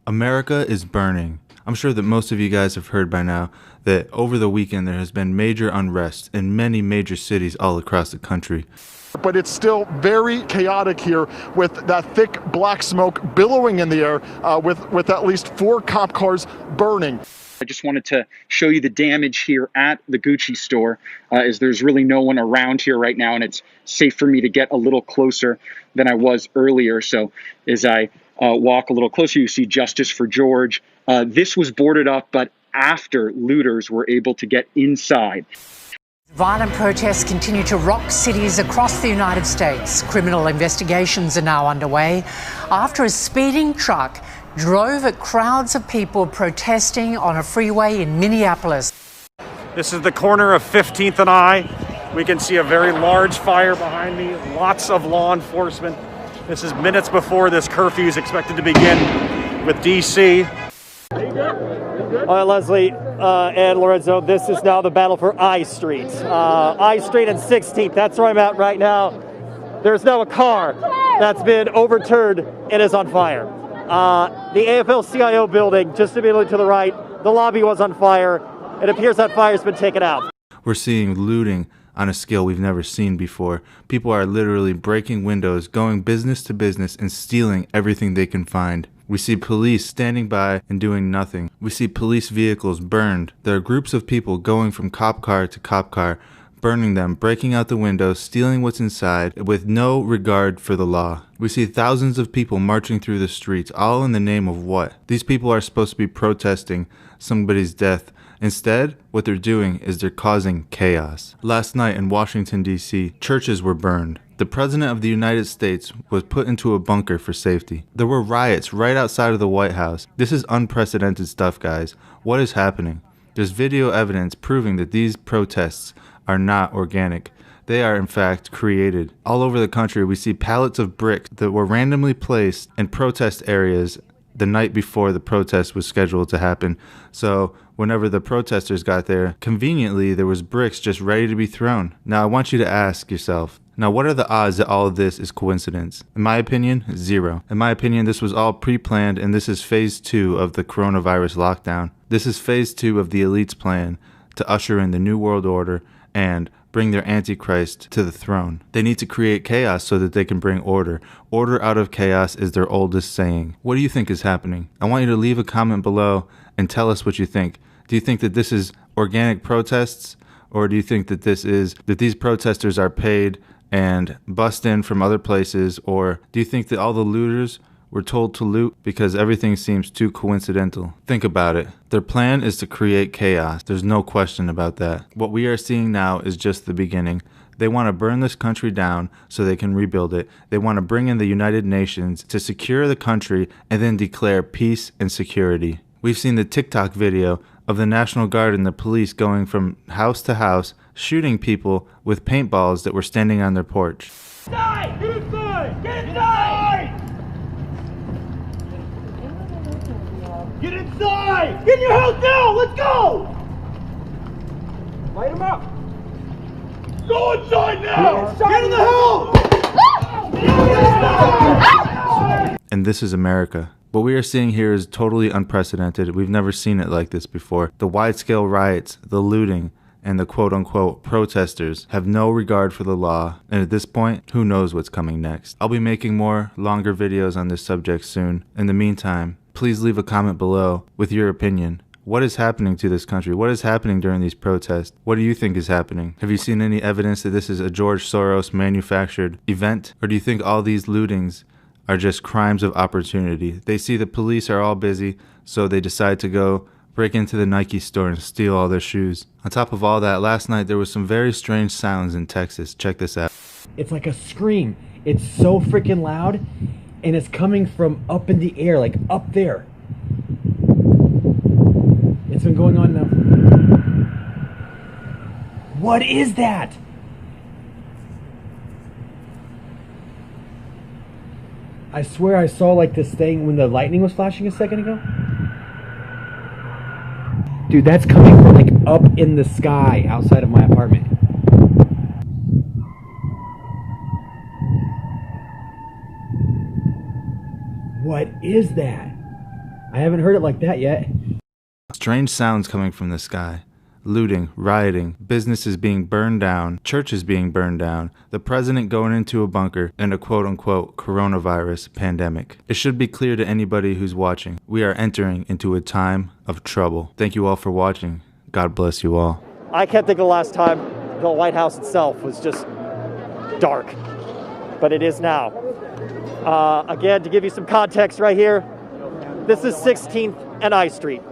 America is burning. I'm sure that most of you guys have heard by now that over the weekend there has been major unrest in many major cities all across the country. But it's still very chaotic here with that thick black smoke billowing in the air with at least 4 cop cars burning. I just wanted to show you the damage here at the Gucci store, as there's really no one around here right now, and it's safe for me to get a little closer than I was earlier. So as I walk a little closer, you see Justice for George. This was boarded up, but after looters were able to get inside. Violent protests continue to rock cities across the United States. Criminal investigations are now underway after a speeding truck drove at crowds of people protesting on a freeway in Minneapolis. This is the corner of 15th and I. We can see a very large fire behind me, lots of law enforcement. This is minutes before this curfew is expected to begin with DC. All right, Leslie and Lorenzo, this is now the battle for I Street. I Street and 16th, that's where I'm at right now. There's now a car that's been overturned and is on fire. The AFL-CIO building, just immediately to the right, the lobby was on fire. It appears that fire's been taken out. We're seeing looting on a scale we've never seen before. People are literally breaking windows, going business to business, and stealing everything they can find. We see police standing by and doing nothing. We see police vehicles burned. There are groups of people going from cop car to cop car, burning them, breaking out the windows, stealing what's inside, with no regard for the law. We see thousands of people marching through the streets, all in the name of what? These people are supposed to be protesting somebody's death. Instead, what they're doing is they're causing chaos. Last night in Washington, D.C., churches were burned. The President of the United States was put into a bunker for safety. There were riots right outside of the White House. This is unprecedented stuff, guys. What is happening? There's video evidence proving that these protests are not organic. They are in fact created. All over the country we see pallets of bricks that were randomly placed in protest areas the night before the protest was scheduled to happen. So whenever the protesters got there, conveniently there was bricks just ready to be thrown. Now I want you to ask yourself, now what are the odds that all of this is coincidence? In my opinion, 0. In my opinion, this was all pre-planned, and this is phase 2 of the coronavirus lockdown. This is phase 2 of the elite's plan to usher in the New World Order and bring their Antichrist to the throne. They need to create chaos so that they can bring order. Order out of chaos is their oldest saying. What do you think is happening? I want you to leave a comment below and tell us what you think. Do you think that this is organic protests? Or do you think that these protesters are paid and bussed in from other places? Or do you think that all the looters were told to loot because everything seems too coincidental? Think about it. Their plan is to create chaos. There's no question about that. What we are seeing now is just the beginning. They want to burn this country down so they can rebuild it. They want to bring in the United Nations to secure the country and then declare peace and security. We've seen the TikTok video of the National Guard and the police going from house to house, shooting people with paintballs that were standing on their porch. Inside! Get inside! Get inside! Get inside! Get in your house now! Let's go! Light him up! Go inside now! Get in the house! And this is America. What we are seeing here is totally unprecedented. We've never seen it like this before. The wide-scale riots, the looting, and the quote-unquote protesters have no regard for the law, and at this point, who knows what's coming next. I'll be making more longer videos on this subject soon. In the meantime, please leave a comment below with your opinion. What is happening to this country? What is happening during these protests? What do you think is happening? Have you seen any evidence that this is a George Soros manufactured event? Or do you think all these lootings are just crimes of opportunity? They see the police are all busy, so they decide to go break into the Nike store and steal all their shoes. On top of all that, last night there was some very strange sounds in Texas. Check this out. It's like a scream. It's so freaking loud, and it's coming from up in the air, like up there. It's been going on now. What is that? I swear I saw like this thing when the lightning was flashing a second ago. Dude, that's coming from like up in the sky outside of my apartment. What is that? I haven't heard it like that yet. Strange sounds coming from the sky. Looting, rioting, businesses being burned down, churches being burned down, the president going into a bunker, and a quote-unquote coronavirus pandemic. It should be clear to anybody who's watching, we are entering into a time of trouble. Thank you all for watching. God bless you all. I can't think of the last time the White House itself was just dark, but it is now. Again, to give you some context right here, this is 16th and I Street.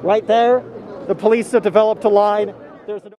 Right there, the police have developed a line. There's an